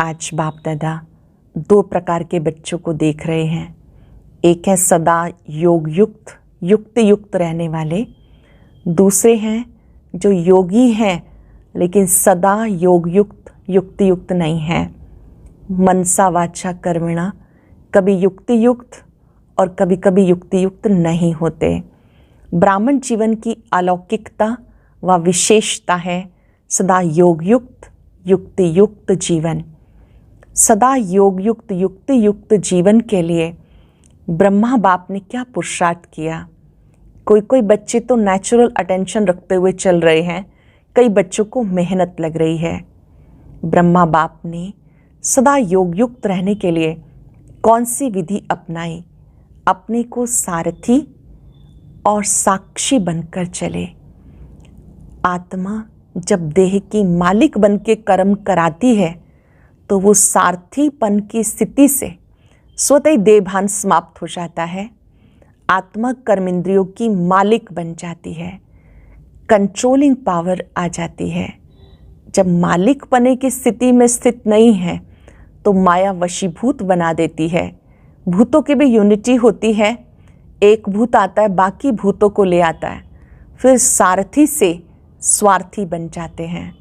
आज बाप दादा दो प्रकार के बच्चों को देख रहे हैं। एक है सदा योग युक्त युक्त युक्त रहने वाले, दूसरे हैं जो योगी हैं लेकिन सदा योग युक्त युक्त युक्त नहीं है। मनसा वाचा कर्मणा, कभी युक्ति युक्त और कभी कभी युक्ति युक्त नहीं होते। ब्राह्मण जीवन की अलौकिकता व विशेषता है सदा योग युक्त युक्ति युक्त जीवन। सदा योग युक्त युक्ति युक्त जीवन के लिए ब्रह्मा बाप ने क्या पुरुषार्थ किया। कोई कोई बच्चे तो नेचुरल अटेंशन रखते हुए चल रहे हैं, कई बच्चों को मेहनत लग रही है। ब्रह्मा बाप ने सदा योग युक्त रहने के लिए कौन सी विधि अपनाई। अपने को सारथी और साक्षी बनकर चले। आत्मा जब देह की मालिक बन के कर्म कराती है तो वो सारथीपन की स्थिति से स्वतः ही देहभान समाप्त हो जाता है। आत्मा कर्मेंद्रियों की मालिक बन जाती है, कंट्रोलिंग पावर आ जाती है। जब मालिक बने की स्थिति में स्थित नहीं है तो माया वशीभूत बना देती है। भूतों की भी यूनिटी होती है, एक भूत आता है बाकी भूतों को ले आता है, फिर सारथी से स्वार्थी बन जाते हैं।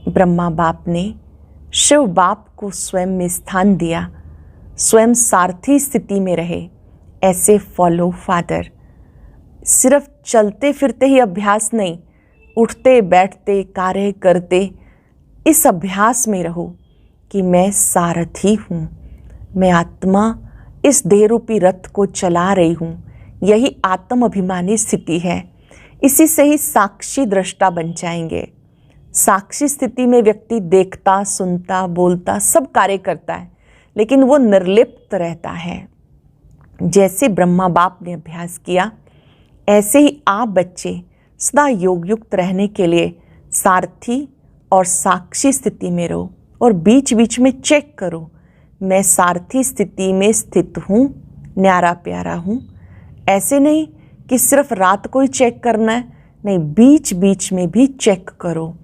ब्रह्मा बाप ने शिव बाप को स्वयं में स्थान दिया, स्वयं सारथी स्थिति में रहे। ऐसे फॉलो फादर। सिर्फ चलते फिरते ही अभ्यास नहीं, उठते बैठते कार्य करते इस अभ्यास में रहो कि मैं सारथी हूँ, मैं आत्मा इस देह रूपी रथ को चला रही हूँ। यही आत्म अभिमानी स्थिति है। इसी से ही साक्षी दृष्टा बन जाएंगे। साक्षी स्थिति में व्यक्ति देखता, सुनता, बोलता, सब कार्य करता है, लेकिन वो निर्लिप्त रहता है। जैसे ब्रह्मा बाप ने अभ्यास किया, ऐसे ही आप बच्चे सदा योग युक्त रहने के लिए सारथी और साक्षी स्थिति में रहो और बीच बीच में चेक करो, मैं सारथी स्थिति में स्थित हूँ, न्यारा प्यारा हूँ। ऐसे नहीं कि सिर्फ रात को ही चेक करना है, नहीं, बीच बीच में भी चेक करो।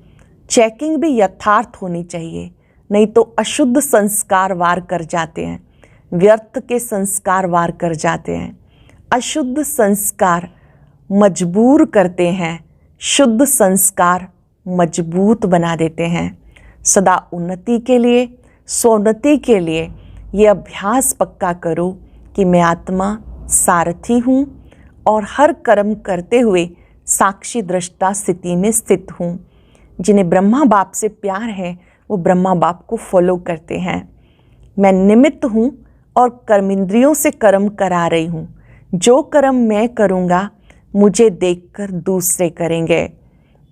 चेकिंग भी यथार्थ होनी चाहिए, नहीं तो अशुद्ध संस्कार वार कर जाते हैं, व्यर्थ के संस्कार वार कर जाते हैं। अशुद्ध संस्कार मजबूर करते हैं, शुद्ध संस्कार मजबूत बना देते हैं। सदा उन्नति के लिए, सोन्नति के लिए ये अभ्यास पक्का करो कि मैं आत्मा सारथी हूँ और हर कर्म करते हुए साक्षी दृष्टा स्थिति में स्थित हूँ। जिन्हें ब्रह्मा बाप से प्यार है वो ब्रह्मा बाप को फॉलो करते हैं। मैं निमित्त हूँ और कर्मेंद्रियों से कर्म करा रही हूँ। जो कर्म मैं करूँगा मुझे देखकर दूसरे करेंगे।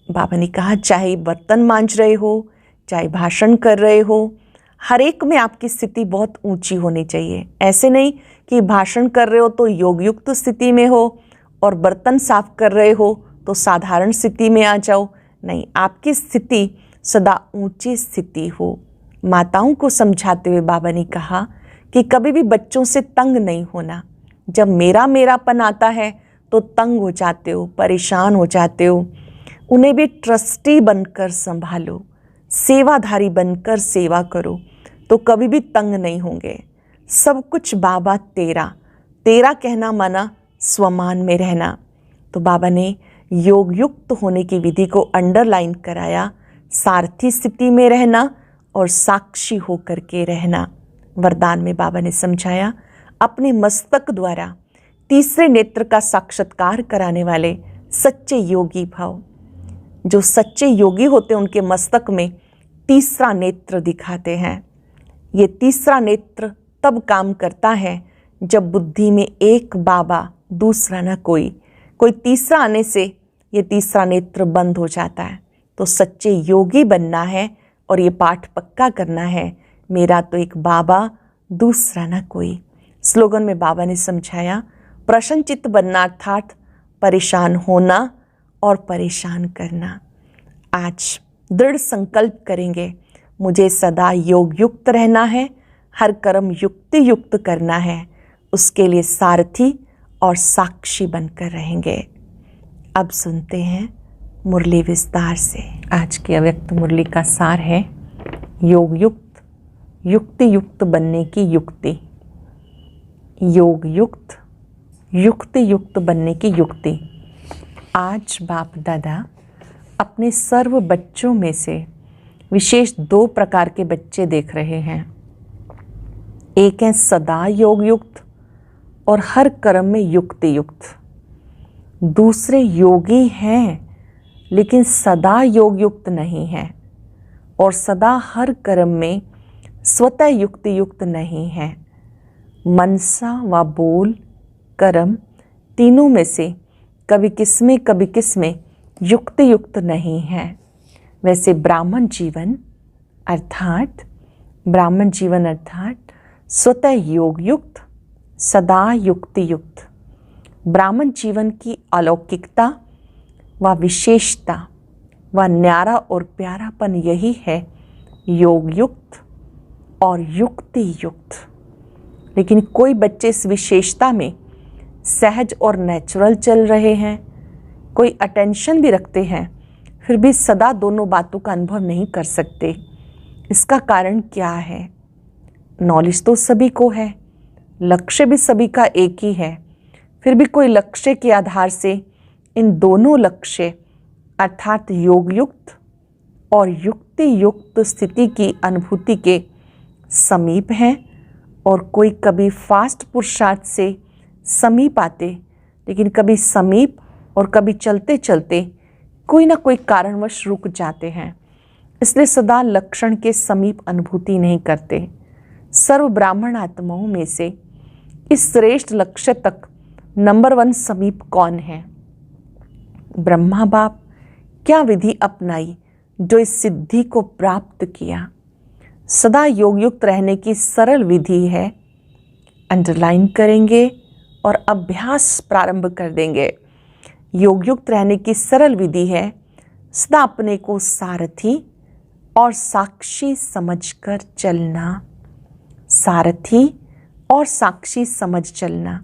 बाबा ने कहा चाहे बर्तन मांज रहे हो, चाहे भाषण कर रहे हो, हर एक में आपकी स्थिति बहुत ऊंची होनी चाहिए। ऐसे नहीं कि भाषण कर रहे हो तो योगयुक्त स्थिति में हो और बर्तन साफ कर रहे हो तो साधारण स्थिति में आ जाओ। नहीं, आपकी स्थिति सदा ऊंची स्थिति हो। माताओं को समझाते हुए बाबा ने कहा कि कभी भी बच्चों से तंग नहीं होना। जब मेरा मेरापन आता है तो तंग हो जाते हो, परेशान हो जाते हो। उन्हें भी ट्रस्टी बनकर संभालो, सेवाधारी बनकर सेवा करो तो कभी भी तंग नहीं होंगे। सब कुछ बाबा तेरा, तेरा कहना माना स्वमान में रहना। तो बाबा ने योग युक्त होने की विधि को अंडरलाइन कराया, सारथी स्थिति में रहना और साक्षी होकर के रहना। वरदान में बाबा ने समझाया, अपने मस्तक द्वारा तीसरे नेत्र का साक्षात्कार कराने वाले सच्चे योगी भाव। जो सच्चे योगी होते हैं उनके मस्तक में तीसरा नेत्र दिखाते हैं। ये तीसरा नेत्र तब काम करता है जब बुद्धि में एक बाबा, दूसरा ना कोई तीसरा आने से ये तीसरा नेत्र बंद हो जाता है। तो सच्चे योगी बनना है और ये पाठ पक्का करना है, मेरा तो एक बाबा, दूसरा ना कोई। स्लोगन में बाबा ने समझाया, प्रसन्नचित्त बनना अर्थात परेशान होना और परेशान करना। आज दृढ़ संकल्प करेंगे, मुझे सदा योग युक्त रहना है, हर कर्म युक्ति युक्त करना है, उसके लिए सारथी और साक्षी बनकर रहेंगे। अब सुनते हैं मुरली विस्तार से। आज की अव्यक्त मुरली का सार है, योग युक्त युक्ति युक्त बनने की युक्ति, योग युक्त, युक्ति युक्त बनने की युक्ति। आज बाप दादा अपने सर्व बच्चों में से विशेष 2 प्रकार के बच्चे देख रहे हैं। एक है सदा योग युक्त और हर कर्म में युक्ति युक्त। दूसरे योगी हैं लेकिन सदा योग युक्त नहीं है और सदा हर कर्म में स्वतः युक्ति युक्त नहीं है। मनसा व बोल कर्म तीनों में से कभी किसमें युक्ति युक्त नहीं है। वैसे ब्राह्मण जीवन अर्थात स्वतः योग युक्त, सदा युक्ति युक्त। ब्राह्मण जीवन की अलौकिकता व विशेषता व न्यारा और प्यारापन यही है, योग युक्त और युक्ति युक्त। लेकिन कोई बच्चे इस विशेषता में सहज और नेचुरल चल रहे हैं, कोई अटेंशन भी रखते हैं, फिर भी सदा दोनों बातों का अनुभव नहीं कर सकते। इसका कारण क्या है? नॉलेज तो सभी को है, लक्ष्य भी सभी का एक ही है, फिर भी कोई लक्ष्य के आधार से इन दोनों लक्ष्य अर्थात योग युक्त और युक्ति युक्त स्थिति की अनुभूति के समीप हैं, और कोई कभी फास्ट पुरुषार्थ से समीप आते, लेकिन कभी समीप और कभी चलते चलते कोई ना कोई कारणवश रुक जाते हैं, इसलिए सदा लक्षण के समीप अनुभूति नहीं करते। सर्व ब्राह्मण आत्माओं में से इस श्रेष्ठ लक्ष्य तक नंबर 1 समीप कौन है? ब्रह्मा बाप क्या विधि अपनाई जो इस सिद्धि को प्राप्त किया? सदा योग युक्त रहने की सरल विधि है। अंडरलाइन करेंगे और अभ्यास प्रारंभ कर देंगे। योग युक्त रहने की सरल विधि है सदा अपने को सारथी और साक्षी समझकर चलना। सारथी और साक्षी समझ चलना।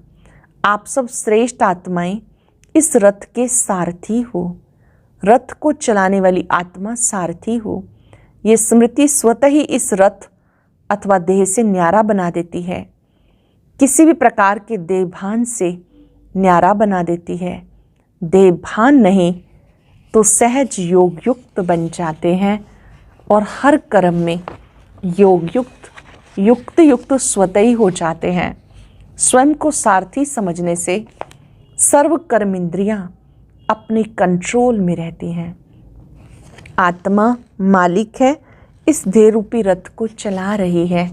आप सब श्रेष्ठ आत्माएं इस रथ के सारथी हो। रथ को चलाने वाली आत्मा सारथी हो। ये स्मृति स्वतः ही इस रथ अथवा देह से न्यारा बना देती है, किसी भी प्रकार के देहभान से न्यारा बना देती है। देहभान नहीं तो सहज योग युक्त बन जाते हैं और हर कर्म में योग युक्त, युक्ति युक्त स्वतः ही हो जाते हैं। स्वयं को सारथी समझने से सर्व कर्म इंद्रियां अपने कंट्रोल में रहती हैं। आत्मा मालिक है, इस देह रूपी रथ को चला रही है।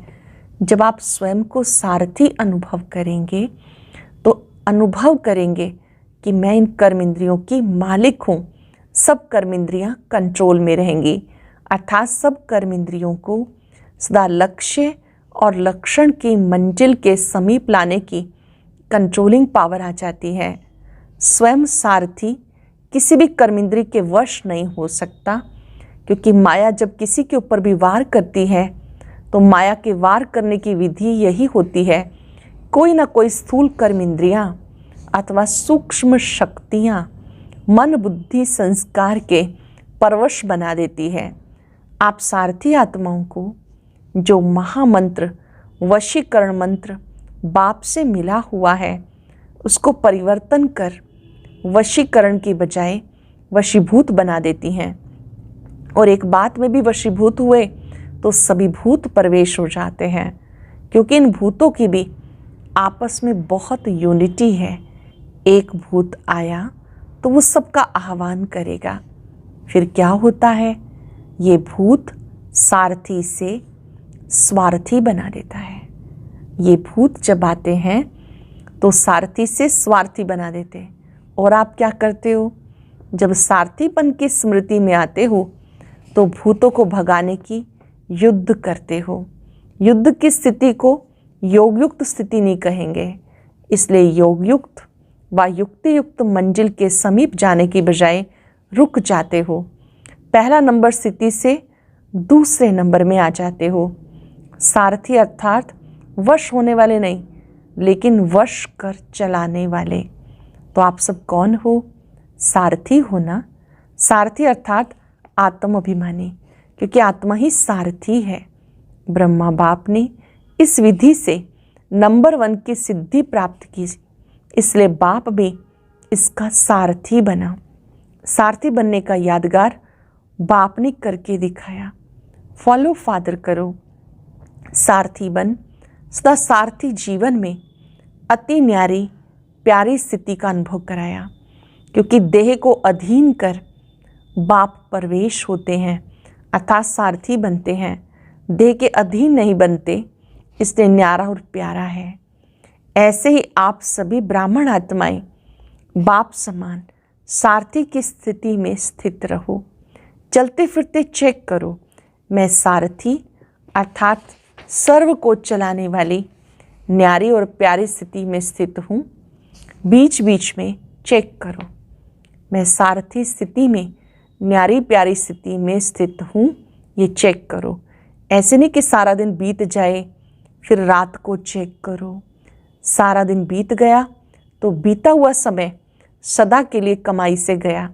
जब आप स्वयं को सारथी अनुभव करेंगे तो अनुभव करेंगे कि मैं इन कर्म इंद्रियों की मालिक हूँ। सब कर्म इंद्रियां कंट्रोल में रहेंगी, अर्थात सब कर्म इंद्रियों को सदा लक्ष्य और लक्षण की मंजिल के समीप लाने की कंट्रोलिंग पावर आ जाती है। स्वयं सारथी किसी भी कर्मेंद्रिय के वश नहीं हो सकता, क्योंकि माया जब किसी के ऊपर भी वार करती है तो माया के वार करने की विधि यही होती है, कोई ना कोई स्थूल कर्मेंद्रियां अथवा सूक्ष्म शक्तियां मन बुद्धि संस्कार के परवश बना देती है। आप सारथी आत्माओं को जो महामंत्र वशीकरण मंत्र बाप से मिला हुआ है उसको परिवर्तन कर वशीकरण की बजाय वशीभूत बना देती हैं, और एक बात में भी वशीभूत हुए तो सभी भूत प्रवेश हो जाते हैं, क्योंकि इन भूतों की भी आपस में बहुत यूनिटी है। एक भूत आया तो वो सबका आह्वान करेगा। फिर क्या होता है? ये भूत सारथी से स्वार्थी बना देता है। ये भूत जब आते हैं तो सारथी से स्वार्थी बना देते हैं। और आप क्या करते हो? जब सारथीपन की स्मृति में आते हो तो भूतों को भगाने की युद्ध करते हो। युद्ध की स्थिति को योगयुक्त स्थिति नहीं कहेंगे, इसलिए योगयुक्त व युक्ति युक्त मंजिल के समीप जाने की बजाय रुक जाते हो। पहला नंबर स्थिति से दूसरे नंबर में आ जाते हो। सारथी अर्थात वश होने वाले नहीं, लेकिन वश कर चलाने वाले। तो आप सब कौन हो? सारथी हो ना। सारथी अर्थात आत्म अभिमानी, क्योंकि आत्मा ही सारथी है। ब्रह्मा बाप ने इस विधि से नंबर 1 की सिद्धि प्राप्त की, इसलिए बाप भी इसका सारथी बना। सारथी बनने का यादगार बाप ने करके दिखाया। फॉलो फादर करो, सारथी बन सदा सारथी जीवन में अति न्यारी प्यारी स्थिति का अनुभव कराया, क्योंकि देह को अधीन कर बाप प्रवेश होते हैं अर्थात सारथी बनते हैं, देह के अधीन नहीं बनते, इसलिए न्यारा और प्यारा है। ऐसे ही आप सभी ब्राह्मण आत्माएं बाप समान सारथी की स्थिति में स्थित रहो। चलते फिरते चेक करो, मैं सारथी अर्थात सर्व को चलाने वाली न्यारी और प्यारी स्थिति में स्थित हूँ। बीच बीच में चेक करो, मैं सारथी स्थिति में न्यारी प्यारी स्थिति में स्थित हूँ, ये चेक करो। ऐसे नहीं कि सारा दिन बीत जाए फिर रात को चेक करो। सारा दिन बीत गया तो बीता हुआ समय सदा के लिए कमाई से गया,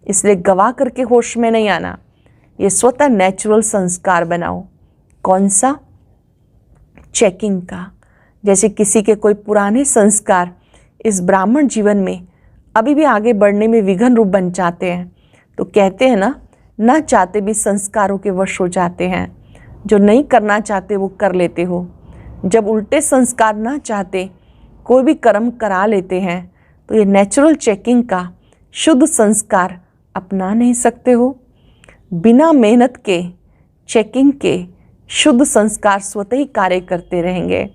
इसलिए गवा करके होश में नहीं आना। ये स्वतः नेचुरल संस्कार बनाओ। कौन सा? चेकिंग का। जैसे किसी के कोई पुराने संस्कार इस ब्राह्मण जीवन में अभी भी आगे बढ़ने में विघ्न रूप बन जाते हैं, तो कहते हैं ना चाहते भी संस्कारों के वश हो जाते हैं। जो नहीं करना चाहते वो कर लेते हो। जब उल्टे संस्कार ना चाहते कोई भी कर्म करा लेते हैं, तो ये नेचुरल चेकिंग का शुद्ध संस्कार अपना नहीं सकते हो। बिना मेहनत के चेकिंग के शुद्ध संस्कार स्वतः ही कार्य करते रहेंगे।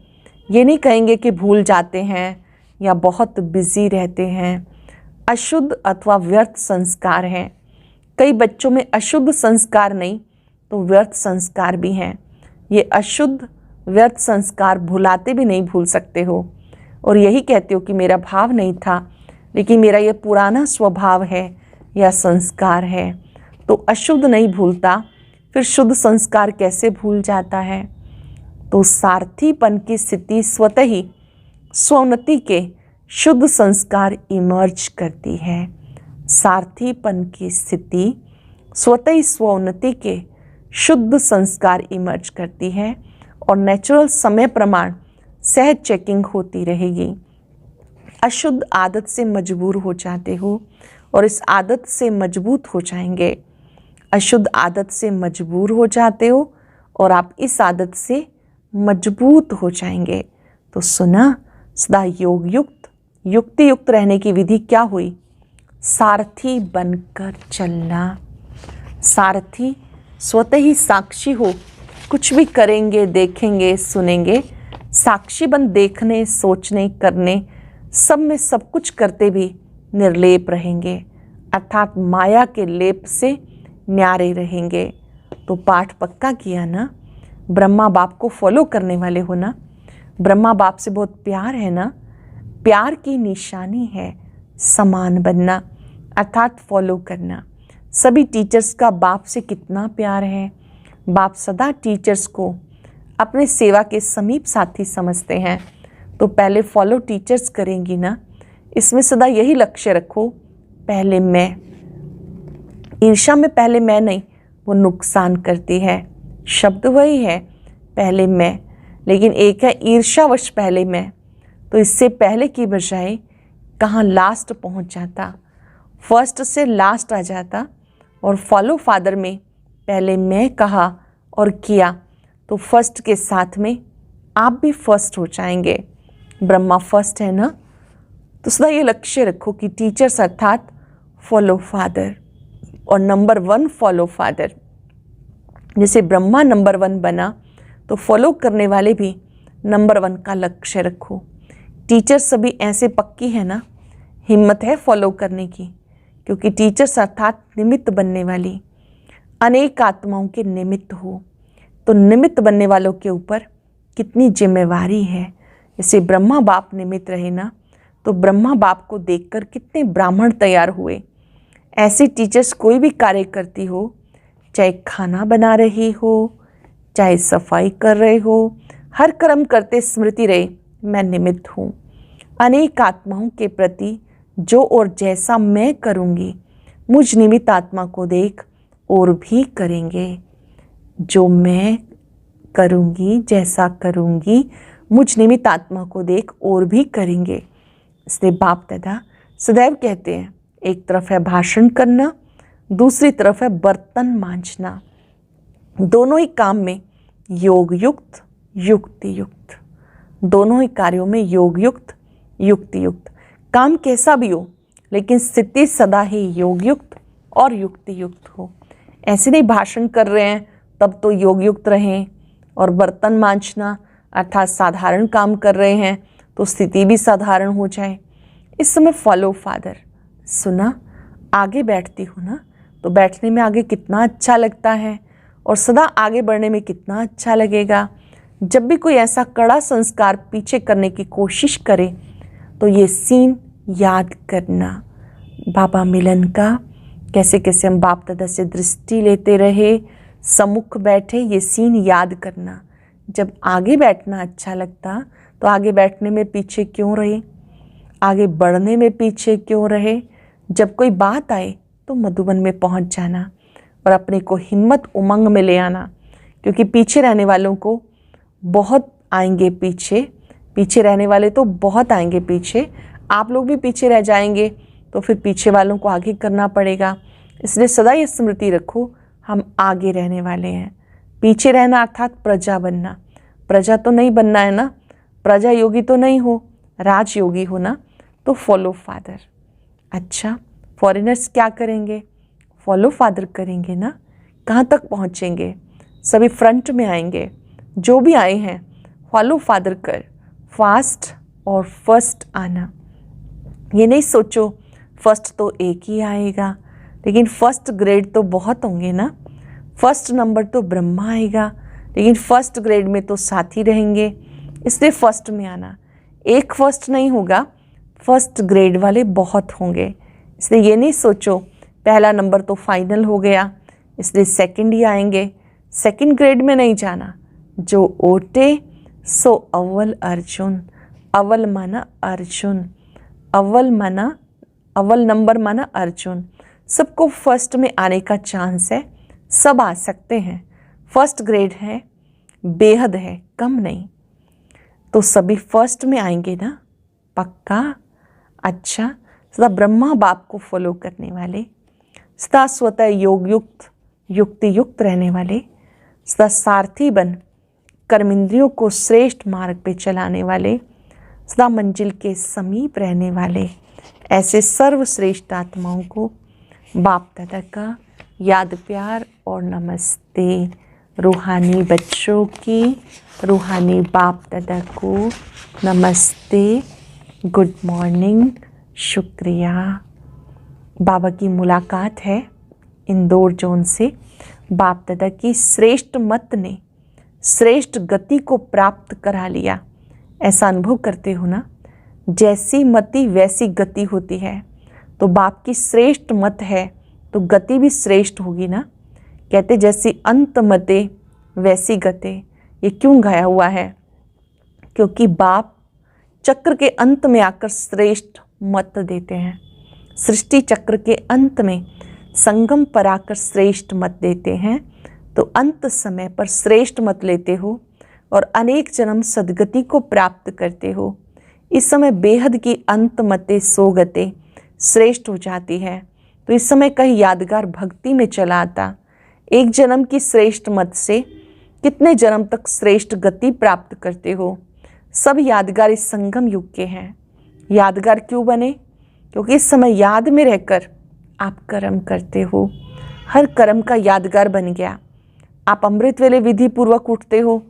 ये नहीं कहेंगे कि भूल जाते हैं या बहुत बिजी रहते हैं। अशुद्ध अथवा व्यर्थ संस्कार हैं। कई बच्चों में अशुद्ध संस्कार नहीं तो व्यर्थ संस्कार भी हैं। ये अशुद्ध व्यर्थ संस्कार भुलाते भी नहीं भूल सकते हो, और यही कहते हो कि मेरा भाव नहीं था, लेकिन मेरा ये पुराना स्वभाव है या संस्कार है। तो अशुद्ध नहीं भूलता, फिर शुद्ध संस्कार कैसे भूल जाता है? तो सारथीपन की स्थिति स्वतः ही स्वोन्नति के शुद्ध संस्कार इमर्ज करती है। सारथीपन की स्थिति स्वतः ही स्वोन्नति के शुद्ध संस्कार इमर्ज करती है, और नेचुरल समय प्रमाण सहज चेकिंग होती रहेगी। अशुद्ध आदत से मजबूर हो जाते हो और इस आदत से मजबूत हो जाएंगे। अशुद्ध आदत से मजबूर हो जाते हो और आप इस आदत से मजबूत हो जाएंगे। तो सुना, सदा योग युक्त युक्ति युक्त रहने की विधि क्या हुई? सारथी बनकर चलना। सारथी स्वतः ही साक्षी हो, कुछ भी करेंगे, देखेंगे, सुनेंगे, साक्षी बन देखने, सोचने, करने सब में सब कुछ करते भी निर्लेप रहेंगे, अर्थात माया के लेप से न्यारे रहेंगे। तो पाठ पक्का किया ना? ब्रह्मा बाप को फॉलो करने वाले हो ना? ब्रह्मा बाप से बहुत प्यार है ना? प्यार की निशानी है समान बनना, अर्थात फॉलो करना। सभी टीचर्स का बाप से कितना प्यार है। बाप सदा टीचर्स को अपने सेवा के समीप साथी समझते हैं। तो पहले फॉलो टीचर्स करेंगी ना, इसमें सदा यही लक्ष्य रखो, पहले मैं। ईर्ष्या में पहले मैं नहीं, वो नुकसान करती है। शब्द वही है, पहले मैं, लेकिन एक है ईर्ष्यावश पहले मैं। तो इससे पहले की बजाय कहाँ लास्ट पहुंच जाता, फर्स्ट से लास्ट आ जाता। और फॉलो फादर में पहले मैं कहा और किया, तो फर्स्ट के साथ में आप भी फर्स्ट हो जाएंगे। ब्रह्मा फर्स्ट है ना, तो सदा ये लक्ष्य रखो कि टीचर्स अर्थात फॉलो फादर, और नंबर 1 फॉलो फादर। जैसे ब्रह्मा नंबर 1 बना, तो फॉलो करने वाले भी नंबर 1 का लक्ष्य रखो। टीचर्स सभी ऐसे पक्की है ना, हिम्मत है फॉलो करने की, क्योंकि टीचर्स अर्थात निमित्त बनने वाली, अनेक आत्माओं के निमित्त हो। तो निमित्त बनने वालों के ऊपर कितनी जिम्मेवारी है। जैसे ब्रह्मा बाप निमित्त रहे ना, तो ब्रह्मा बाप को देखकर कितने ब्राह्मण तैयार हुए। ऐसे टीचर्स कोई भी कार्य करती हो, चाहे खाना बना रही हो, चाहे सफाई कर रहे हो, हर कर्म करते स्मृति रहे मैं निमित्त हूँ। अनेक आत्माओं के प्रति जो और जैसा मैं करूँगी, मुझ निमित्त आत्मा को देख और भी करेंगे। जो मैं करूँगी जैसा करूँगी, मुझ निमित्त आत्मा को देख और भी करेंगे। इसलिए बाप दादा सदैव कहते हैं, एक तरफ है भाषण करना, दूसरी तरफ है बर्तन मांजना। दोनों ही काम में योग युक्त युक्ति युक्त, दोनों ही कार्यों में योग युक्त युक्ति युक्त। काम कैसा भी हो, लेकिन स्थिति सदा ही योग युक्त और युक्ति युक्त हो। ऐसे नहीं भाषण कर रहे हैं तब तो योग युक्त रहें, और बर्तन मांजना अर्थात साधारण काम कर रहे हैं तो स्थिति भी साधारण हो जाए। इस समय फॉलो फादर, सुना, आगे बैठती हूँ ना, तो बैठने में आगे कितना अच्छा लगता है और सदा आगे बढ़ने में कितना अच्छा लगेगा। जब भी कोई ऐसा कड़ा संस्कार पीछे करने की कोशिश करे तो ये सीन याद करना, बाबा मिलन का, कैसे कैसे हम बाप दादा से दृष्टि लेते रहे, सम्मुख बैठे, ये सीन याद करना। जब आगे बैठना अच्छा लगता तो आगे बैठने में पीछे क्यों रहे, आगे बढ़ने में पीछे क्यों रहे। जब कोई बात आए तो मधुबन में पहुंच जाना और अपने को हिम्मत उमंग में ले आना, क्योंकि पीछे रहने वालों को बहुत आएंगे पीछे, पीछे रहने वाले तो बहुत आएंगे पीछे। आप लोग भी पीछे रह जाएंगे तो फिर पीछे वालों को आगे करना पड़ेगा। इसलिए सदा ये स्मृति रखो, हम आगे रहने वाले हैं। पीछे रहना अर्थात प्रजा बनना। प्रजा तो नहीं बनना है ना, प्रजा योगी तो नहीं हो, राजयोगी हो ना, तो फॉलो फादर। अच्छा, फॉरेनर्स क्या करेंगे, फॉलो फादर करेंगे ना। कहाँ तक पहुँचेंगे, सभी फ्रंट में आएंगे। जो भी आए हैं फॉलो फादर कर, फास्ट और फर्स्ट आना। ये नहीं सोचो फर्स्ट तो एक ही आएगा, लेकिन फर्स्ट ग्रेड तो बहुत होंगे ना। फर्स्ट नंबर तो ब्रह्मा आएगा, लेकिन फर्स्ट ग्रेड में तो साथी रहेंगे, इसलिए फर्स्ट में आना। एक फर्स्ट नहीं होगा, फर्स्ट ग्रेड वाले बहुत होंगे। इसलिए ये नहीं सोचो पहला नंबर तो फाइनल हो गया इसलिए सेकंड ही आएंगे, सेकंड ग्रेड में नहीं जाना। जो ओटे सो अव्वल अर्जुन, अव्वल माना अर्जुन, अव्वल माना अव्वल नंबर माना अर्जुन। सबको फर्स्ट में आने का चांस है, सब आ सकते हैं। फर्स्ट ग्रेड है, बेहद है, कम नहीं, तो सभी फर्स्ट में आएंगे ना, पक्का। अच्छा, सदा ब्रह्मा बाप को फॉलो करने वाले, सदा स्वतः योग युक्त युक्ति युक्त रहने वाले, सदा सारथी बन कर्मेंद्रियों को श्रेष्ठ मार्ग पे चलाने वाले, सदा मंजिल के समीप रहने वाले, ऐसे सर्वश्रेष्ठ आत्माओं को बाप दादा का याद प्यार और नमस्ते। रूहानी बच्चों की रूहानी बाप दादा को नमस्ते, गुड मॉर्निंग, शुक्रिया। बाबा की मुलाकात है इंदौर जोन से। बाप दादा की श्रेष्ठ मत ने श्रेष्ठ गति को प्राप्त करा लिया, ऐसा अनुभव करते हो ना। जैसी मति वैसी गति होती है, तो बाप की श्रेष्ठ मत है तो गति भी श्रेष्ठ होगी ना। कहते जैसी अंत मते वैसी गते। ये क्यों गाया हुआ है, क्योंकि बाप चक्र के अंत में आकर श्रेष्ठ मत देते हैं। सृष्टि चक्र के अंत में संगम पर आकर श्रेष्ठ मत देते हैं, तो अंत समय पर श्रेष्ठ मत लेते हो और अनेक जन्म सदगति को प्राप्त करते हो। इस समय बेहद की अंत मते सोगते श्रेष्ठ हो जाती है, तो इस समय कहीं यादगार भक्ति में चला आता। एक जन्म की श्रेष्ठ मत से कितने जन्म तक श्रेष्ठ गति प्राप्त करते हो। सब यादगार इस संगम युग के हैं। यादगार क्यों बने, क्योंकि इस समय याद में रहकर आप कर्म करते हो। हर कर्म का यादगार बन गया। आप अमृत वेले विधि पूर्वक उठते हो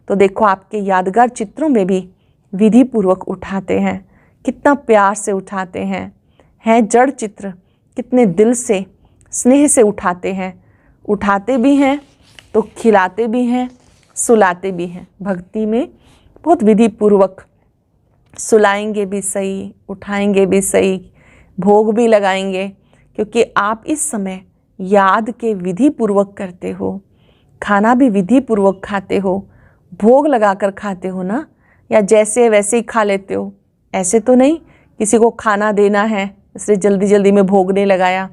तो देखो आपके यादगार चित्रों में भी विधि पूर्वक उठाते हैं, कितना प्यार से उठाते हैं जड़ चित्र, कितने दिल से स्नेह से उठाते हैं। उठाते भी हैं तो खिलाते भी हैं, सुलाते भी हैं। भक्ति में बहुत विधि पूर्वक सुलाएंगे भी सही, उठाएंगे भी सही, भोग भी लगाएंगे, क्योंकि आप इस समय याद के विधि पूर्वक करते हो। खाना भी विधि पूर्वक खाते हो, भोग लगाकर खाते हो ना, या जैसे वैसे ही खा लेते हो। ऐसे तो नहीं किसी को खाना देना है इसलिए जल्दी जल्दी में भोग नहीं लगाया।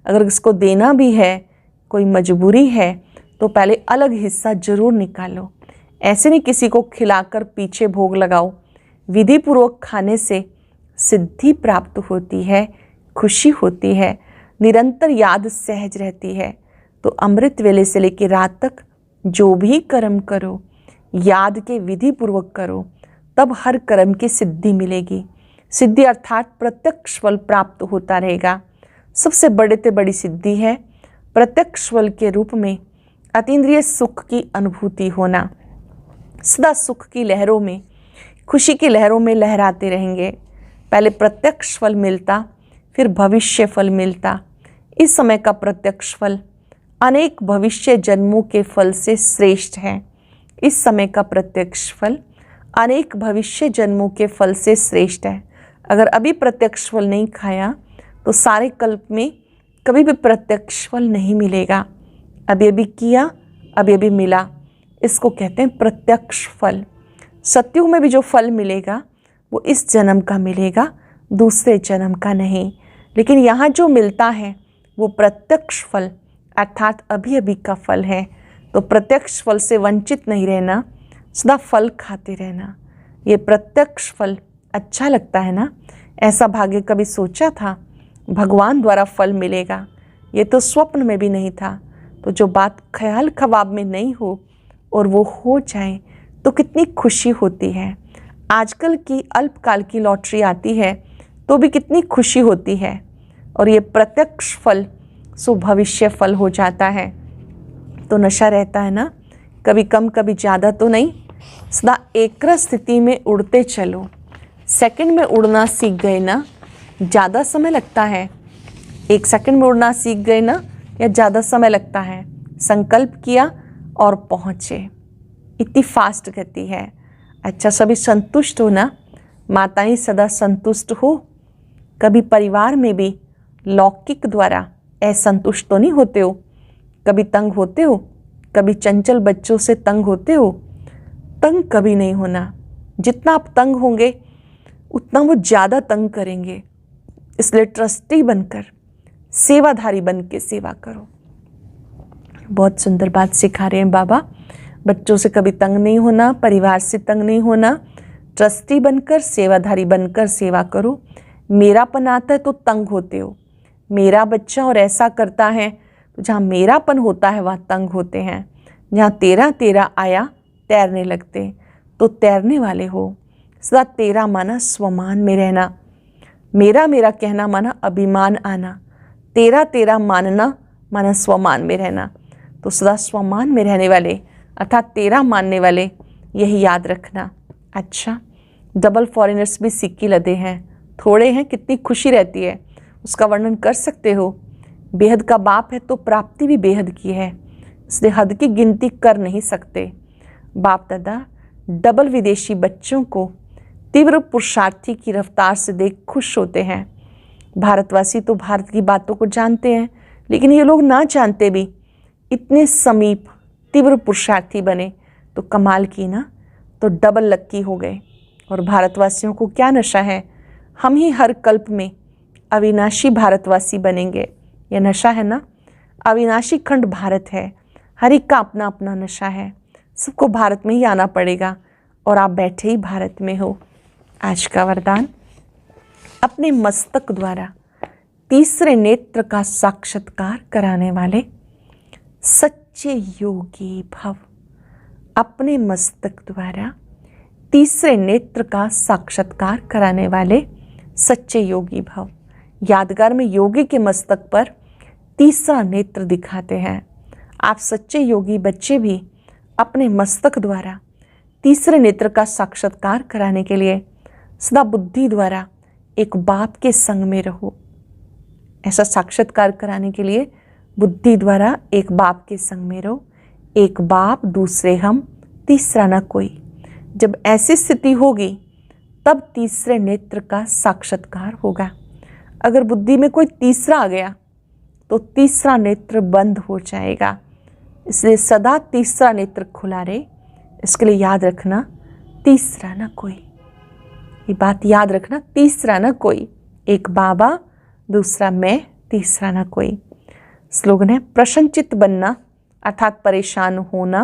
अगर इसको देना भी है, कोई मजबूरी है, तो पहले अलग हिस्सा जरूर निकालो। ऐसे नहीं किसी को खिलाकर पीछे भोग लगाओ। विधि पूर्वक खाने से सिद्धि प्राप्त होती है, खुशी होती है, निरंतर याद सहज रहती है। तो अमृत वेले से लेकर रात तक जो भी कर्म करो, याद के विधि पूर्वक करो, तब हर कर्म की सिद्धि मिलेगी। सिद्धि अर्थात प्रत्यक्ष फल प्राप्त होता रहेगा। सबसे बड़े से बड़ी सिद्धि है प्रत्यक्ष फल के रूप में अतीन्द्रिय सुख की अनुभूति होना। सदा सुख की लहरों में, खुशी की लहरों में लहराते रहेंगे। पहले प्रत्यक्ष फल मिलता, फिर भविष्य फल मिलता। इस समय का प्रत्यक्ष फल अनेक भविष्य जन्मों के फल से श्रेष्ठ है। इस समय का प्रत्यक्ष फल अनेक भविष्य जन्मों के फल से श्रेष्ठ है। अगर अभी प्रत्यक्ष फल नहीं खाया तो सारे कल्प में कभी भी प्रत्यक्ष फल नहीं मिलेगा। अभी अभी किया, अभी अभी मिला, इसको कहते हैं प्रत्यक्ष फल। सत्युग में भी जो फल मिलेगा वो इस जन्म का मिलेगा, दूसरे जन्म का नहीं। लेकिन यहाँ जो मिलता है वो प्रत्यक्ष फल अर्थात अभी अभी का फल है। तो प्रत्यक्ष फल से वंचित नहीं रहना, सदा फल खाते रहना। ये प्रत्यक्ष फल अच्छा लगता है ना। ऐसा भाग्य कभी सोचा था भगवान द्वारा फल मिलेगा? ये तो स्वप्न में भी नहीं था। तो जो बात ख्याल ख्वाब में नहीं हो और वो हो जाए तो कितनी खुशी होती है। आजकल की अल्पकाल की लॉटरी आती है तो भी कितनी खुशी होती है। और ये प्रत्यक्ष फल सो भविष्य फल हो जाता है। तो नशा रहता है ना, कभी कम कभी ज़्यादा तो नहीं, सदा एकाग्र स्थिति में उड़ते चलो। सेकंड में उड़ना सीख गए ना, ज़्यादा समय लगता है। 1 सेकंड में उड़ना सीख गए ना, या ज़्यादा समय लगता है? संकल्प किया और पहुँचे, इतनी फास्ट गति है। अच्छा, सभी संतुष्ट हो ना, माताएं सदा संतुष्ट हो। कभी परिवार में भी लौकिक द्वारा असंतुष्ट तो नहीं होते हो? कभी तंग होते हो? कभी चंचल बच्चों से तंग होते हो? तंग कभी नहीं होना। जितना आप तंग होंगे उतना वो ज़्यादा तंग करेंगे। इसलिए ट्रस्टी बनकर, सेवाधारी बन के सेवा करो। बहुत सुंदर बात सिखा रहे हैं बाबा। बच्चों से कभी तंग नहीं होना, परिवार से तंग नहीं होना, ट्रस्टी बनकर, सेवाधारी बनकर सेवा करो। मेरापन आता है तो तंग होते हो। मेरा बच्चा और ऐसा करता है, तो जहाँ मेरापन होता है वहाँ तंग होते हैं। जहाँ तेरा तेरा आया तैरने लगते, तो तैरने वाले हो। सदा तेरा माना स्वमान में रहना, मेरा मेरा कहना माना अभिमान आना, तेरा तेरा मानना माना स्वमान में रहना। तो सदा स्वमान में रहने वाले अर्थात तेरा मानने वाले, यही याद रखना। अच्छा, डबल फॉरेनर्स भी सिक्की लदे हैं, थोड़े हैं, कितनी खुशी रहती है, उसका वर्णन कर सकते हो। बेहद का बाप है तो प्राप्ति भी बेहद की है, इसलिए हद की गिनती कर नहीं सकते। बाप दादा डबल विदेशी बच्चों को तीव्र पुरुषार्थी की रफ्तार से देख खुश होते हैं। भारतवासी तो भारत की बातों को जानते हैं, लेकिन ये लोग ना जानते भी इतने समीप तीव्र पुरुषार्थी बने, तो कमाल की ना। तो डबल लक्की हो गए। और भारतवासियों को क्या नशा है, हम ही हर कल्प में अविनाशी भारतवासी बनेंगे। यह नशा है ना, अविनाशी खंड भारत है, हर एक का अपना अपना नशा है। सबको भारत में ही आना पड़ेगा और आप बैठे ही भारत में हो। आज का वरदान, अपने मस्तक द्वारा तीसरे नेत्र का साक्षात्कार कराने वाले सच्चे योगी भव। अपने मस्तक द्वारा तीसरे नेत्र का साक्षात्कार कराने वाले सच्चे योगी भव। यादगार में योगी के मस्तक पर तीसरा नेत्र दिखाते हैं। आप सच्चे योगी बच्चे भी अपने मस्तक द्वारा तीसरे नेत्र का साक्षात्कार कराने के लिए सदा बुद्धि द्वारा एक बाप के संग में रहो। ऐसा साक्षात्कार कराने के लिए बुद्धि द्वारा एक बाप के संग में रहो। एक बाप, दूसरे हम, तीसरा ना कोई। जब ऐसी स्थिति होगी तब तीसरे नेत्र का साक्षात्कार होगा। अगर बुद्धि में कोई तीसरा आ गया तो तीसरा नेत्र बंद हो जाएगा। इसलिए सदा तीसरा नेत्र खुला रहे। इसके लिए याद रखना, तीसरा ना कोई। ये बात याद रखना, तीसरा ना कोई। एक बाबा, दूसरा मैं, तीसरा ना कोई। स्लोगन है, प्रसन्नचित्त बनना अर्थात परेशान होना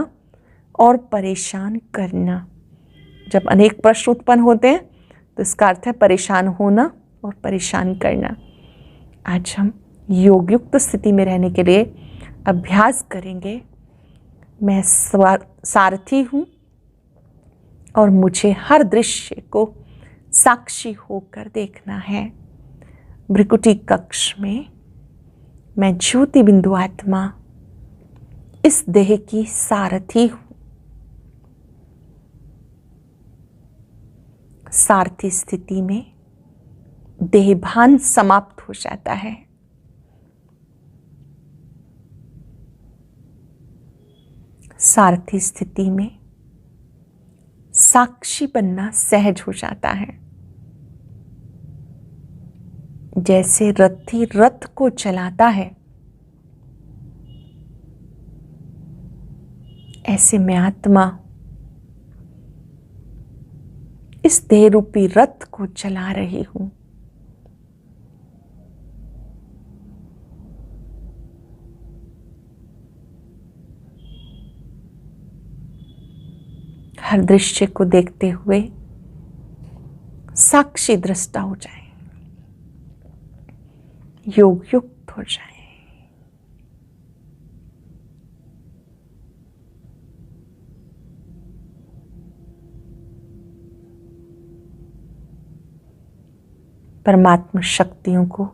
और परेशान करना। जब अनेक प्रश्न उत्पन्न होते हैं तो इसका अर्थ है परेशान होना और परेशान करना। आज हम योग युक्त स्थिति में रहने के लिए अभ्यास करेंगे। मैं सारथी हूँ और मुझे हर दृश्य को साक्षी होकर देखना है। भृकुटी कक्ष में मैं ज्योति बिंदु आत्मा इस देह की सारथी हूँ। सारथी स्थिति में देहभान समाप्त हो जाता है। सारथी स्थिति में साक्षी बनना सहज हो जाता है। जैसे रथी रथ को चलाता है, ऐसे मैं आत्मा इस देह रूपी रथ को चला रही हूं। हर दृश्य को देखते हुए साक्षी दृष्टा हो जाए, योग युक्त हो जाए। परमात्मा शक्तियों को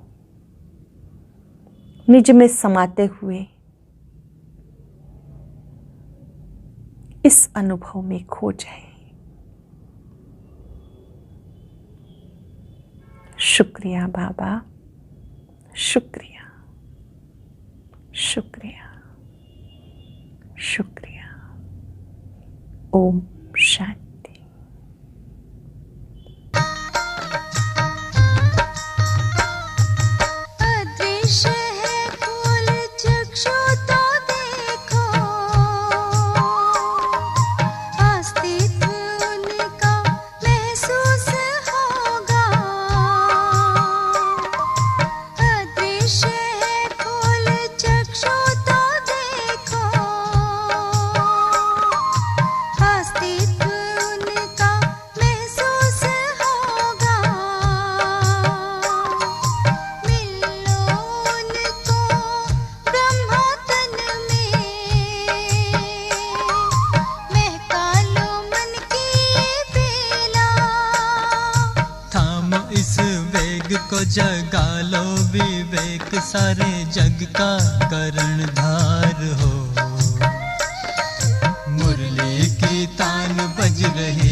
निज में समाते हुए इस अनुभव में खो जाए। शुक्रिया बाबा, शुक्रिया, शुक्रिया, शुक्रिया। ओम शांति। जगा लो विवेक, सारे जग का कर्णधार हो। मुरली की तान बज रही